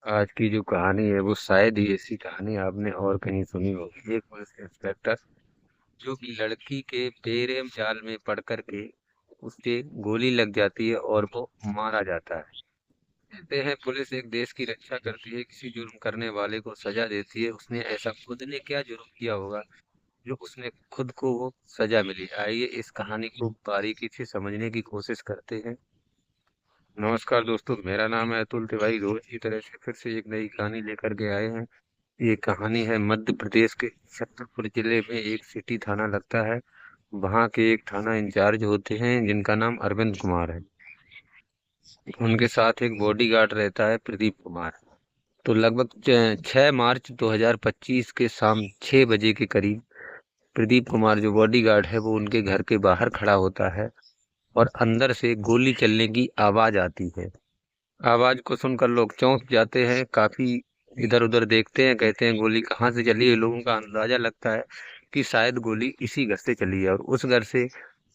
आज की जो कहानी है वो शायद ही ऐसी कहानी आपने और कहीं सुनी होगी। एक पुलिस इंस्पेक्टर जो कि लड़की के प्रेम जाल में पड़ कर के उसके गोली लग जाती है और वो मारा जाता है। कहते हैं पुलिस एक देश की रक्षा करती है, किसी जुर्म करने वाले को सजा देती है। उसने ऐसा खुद ने क्या जुर्म किया होगा जो उसने खुद को वो सजा मिली। आइए इस कहानी को बारीकी से समझने की कोशिश करते हैं। नमस्कार दोस्तों, मेरा नाम है अतुल तिवारी। रोज की तरह से फिर से एक नई कहानी लेकर के आए हैं। ये कहानी है मध्य प्रदेश के छतरपुर जिले में एक सिटी थाना लगता है। वहाँ के एक थाना इंचार्ज होते हैं जिनका नाम अरविंद कुमार है। उनके साथ एक बॉडीगार्ड रहता है, प्रदीप कुमार। तो लगभग 6 मार्च 2025 के शाम 6 बजे के करीब प्रदीप कुमार जो बॉडीगार्ड है वो उनके घर के बाहर खड़ा होता है और अंदर से गोली चलने की आवाज आती है। आवाज को सुनकर लोग चौंक जाते हैं, काफी इधर उधर देखते हैं, कहते हैं गोली कहाँ से चली है। लोगों का अंदाजा लगता है कि शायद गोली इसी घर से चली है और उस घर से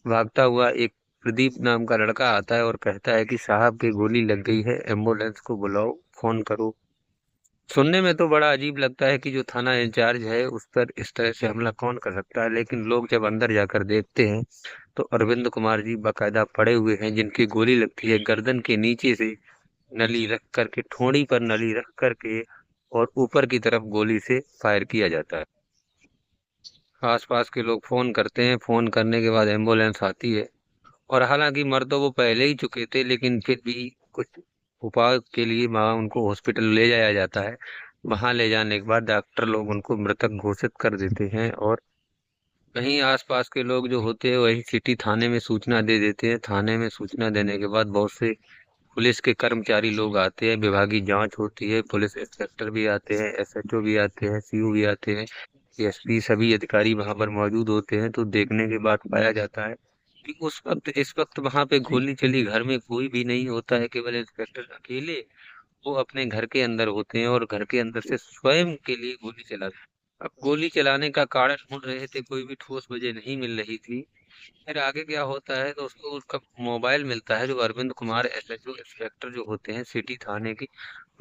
भागता हुआ एक प्रदीप नाम का लड़का आता है और कहता है कि साहब की गोली लग गई है, एम्बुलेंस को बुलाओ, फोन करो। सुनने में तो बड़ा अजीब लगता है कि जो थाना इंचार्ज है उस पर इस तरह से हमला कौन कर सकता है, लेकिन लोग जब अंदर जाकर देखते हैं तो अरविंद कुमार जी बाकायदा पड़े हुए हैं, जिनकी गोली लगती है गर्दन के नीचे से, नली रख करके, ठोड़ी पर नली रख करके, और ऊपर की तरफ गोली से फायर किया जाता है। आसपास के लोग फोन करते हैं। फोन करने के बाद एम्बुलेंस आती है और हालांकि मर तो वो पहले ही चुके थे, लेकिन फिर भी कुछ उपाय के लिए वहां उनको हॉस्पिटल ले जाया जाता है। वहां ले जाने के बाद डॉक्टर लोग उनको मृतक घोषित कर देते हैं और वहीं आसपास के लोग जो होते हैं वही सिटी थाने में सूचना दे देते हैं। थाने में सूचना देने के बाद बहुत से पुलिस के कर्मचारी लोग आते हैं, विभागीय जांच होती है, पुलिस इंस्पेक्टर भी आते हैं, एसएचओ भी आते हैं, सीओ भी आते हैं, एसपी, सभी अधिकारी वहां पर मौजूद होते हैं। तो देखने के बाद पाया जाता है कि उस वक्त, इस वक्त वहां पे गोली चली, घर में कोई भी नहीं होता है, केवल इंस्पेक्टर अकेले वो अपने घर के अंदर होते हैं और घर के अंदर से स्वयं के लिए गोली चला। अब गोली चलाने का कारण ढूंढ रहे थे, कोई भी ठोस वजह नहीं मिल रही थी। फिर आगे क्या होता है तो उसको उसका मोबाइल मिलता है, जो अरविंद कुमार एसएचओ इंस्पेक्टर जो होते हैं सिटी थाने की,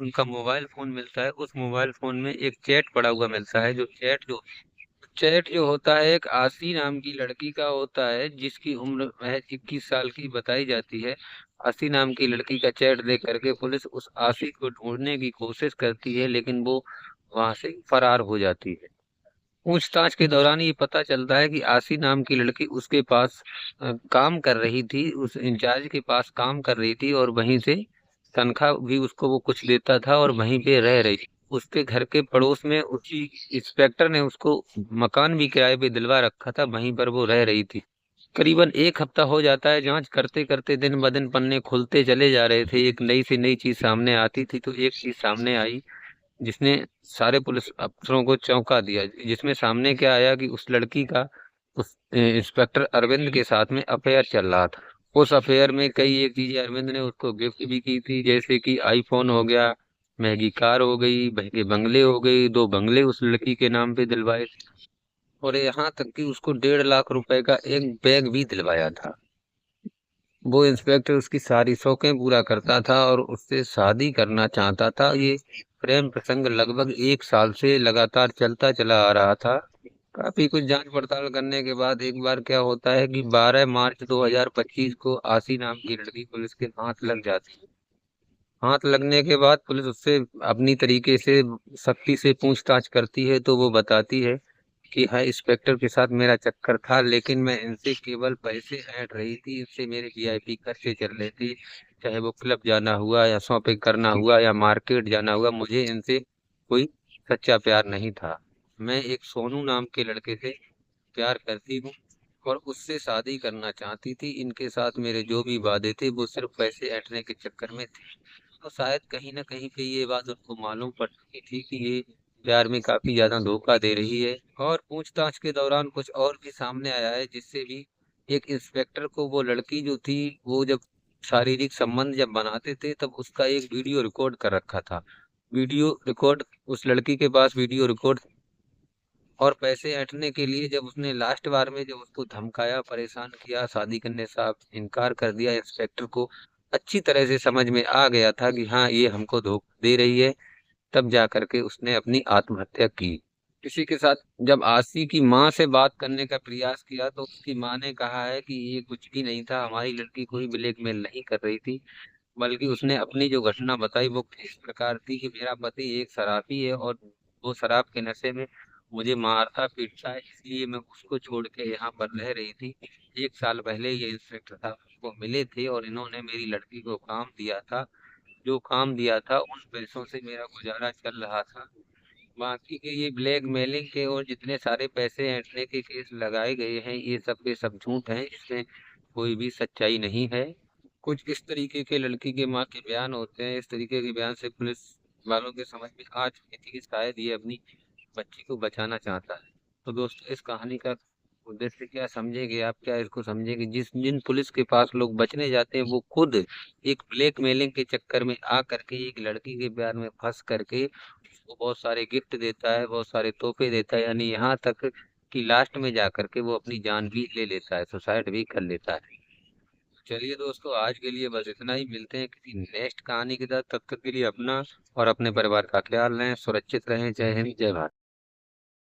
उनका मोबाइल फोन मिलता है। उस मोबाइल फोन में एक चैट पड़ा हुआ मिलता है। जो चैट जो होता है एक आसी नाम की लड़की का होता है, जिसकी उम्र महज 21 साल की बताई जाती है। आसी नाम की लड़की का चैट देख करके पुलिस उस आसी को ढूंढने की कोशिश करती है, लेकिन वो वहां से फरार हो जाती है। पूछताछ के दौरान ये पता चलता है कि आसी नाम की लड़की उसके पास काम कर रही थी, उस इंचार्ज के पास काम कर रही थी और वहीं से तनख्वाह भी उसको वो कुछ देता था और वहीं पे रह रही थी। उसके घर के पड़ोस में उसी इंस्पेक्टर ने उसको मकान भी किराए पे दिलवा रखा था, वहीं पर वो रह रही थी। करीबन एक हफ्ता हो जाता है, जांच करते करते दिन ब दिन पन्ने खुलते चले जा रहे थे, एक नई से नई चीज सामने आती थी। तो एक चीज सामने आई जिसने सारे पुलिस अफसरों को चौंका दिया, जिसमें सामने क्या आया कि उस लड़की का उस इंस्पेक्टर अरविंद के साथ में अफेयर चल रहा था। उस अफेयर में कई एक चीजें अरविंद ने उसको गिफ्ट भी की थी, जैसे कि आईफोन हो गया, महंगी कार हो गई, महंगे बंगले हो गई, 2 बंगले उस लड़की के नाम पे दिलवाए थे और यहाँ तक कि उसको 1.5 लाख रुपए का एक बैग भी दिलवाया था। वो इंस्पेक्टर उसकी सारी शौकें पूरा करता था और उससे शादी करना चाहता था। ये प्रेम प्रसंग लगभग 1 साल से लगातार चलता चला आ रहा था। काफी कुछ जांच पड़ताल करने के बाद एक बार क्या होता है कि 12 मार्च 2025 को आसी नाम की लड़की पुलिस के हाथ लग जाती है। हाथ लगने के बाद पुलिस उससे अपनी तरीके से सख्ती से पूछताछ करती है, तो वो बताती है कि हाँ, इंस्पेक्टर के साथ मेरा चक्कर था, लेकिन मैं इनसे केवल पैसे ऐंठ रही थी, इनसे मेरे वीआईपी खर्चे चल रहे थे। चाहे वो क्लब जाना हुआ या शॉपिंग करना हुआ या मार्केट जाना हुआ, मुझे इनसे कोई सच्चा प्यार नहीं था। मैं एक सोनू नाम के लड़के से प्यार करती हूँ और उससे शादी करना चाहती थी। इनके साथ मेरे जो भी वादे थे वो सिर्फ पैसे ऐंठने के चक्कर में थे। तो शायद कहीं ना कहीं पे ये बात उनको मालूम पड़ चुकी थी कि ये प्यार में काफी ज्यादा धोखा दे रही है। और पूछताछ के दौरान कुछ और भी सामने आया है, जिससे भी एक इंस्पेक्टर को वो लड़की जो थी, वो जब शारीरिक संबंध जब बनाते थे तब उसका एक वीडियो रिकॉर्ड कर रखा था। वीडियो रिकॉर्ड, उस लड़की के पास वीडियो रिकॉर्ड। और पैसे ऐंठने के लिए जब उसने लास्ट बार में जब उसको धमकाया, परेशान किया, शादी करने से आप इनकार कर दिया, इंस्पेक्टर को अच्छी तरह से समझ में आ गया था कि हाँ, ये हमको धोखा दे रही है। तब जा करके उसने अपनी आत्महत्या की। इसी के साथ जब आशी की माँ से बात करने का प्रयास किया तो उसकी माँ ने कहा है कि ये कुछ भी नहीं था, हमारी लड़की कोई ब्लैकमेल नहीं कर रही थी, बल्कि उसने अपनी जो घटना बताई वो इस प्रकार थी कि मेरा पति एक शराबी है और वो शराब के नशे में मुझे मारता पीटता है, इसलिए मैं उसको छोड़ के यहाँ पर रह रही थी। 1 साल पहले ये इंस्पेक्टर साहब को मिले थे और इन्होंने मेरी लड़की को काम दिया था। जो काम दिया था उन पैसों से मेरा गुजारा चल रहा था। बाकी के ये ब्लैकमेलिंग के और जितने सारे पैसे ऐंठने के केस लगाए गए हैं, ये सब के सब झूठ हैं, इसमें कोई भी सच्चाई नहीं है। कुछ इस तरीके के लड़की के माँ के बयान होते हैं, इस तरीके के बयान से पुलिस वालों के समझ में आ चुकी थी कि शायद ये अपनी बच्ची को बचाना चाहता है। तो दोस्तों, इस कहानी का उद्देश्य क्या समझेंगे आप, क्या इसको समझेंगे, जिन पुलिस के पास लोग बचने जाते हैं वो खुद एक ब्लैकमेलिंग के चक्कर में आ करके एक लड़की के प्यार में फंस करके उसको बहुत सारे गिफ्ट देता है, बहुत सारे तोहफे देता है, यानी यहाँ तक कि लास्ट में जा करके वो अपनी जान भी ले लेता है, सुसाइड भी कर लेता है। चलिए दोस्तों, आज के लिए बस इतना ही। मिलते हैं किसी नेक्स्ट कहानी के साथ। तब तक के लिए अपना और अपने परिवार का ख्याल रहें, सुरक्षित रहें। जय हिंद, जय भारत।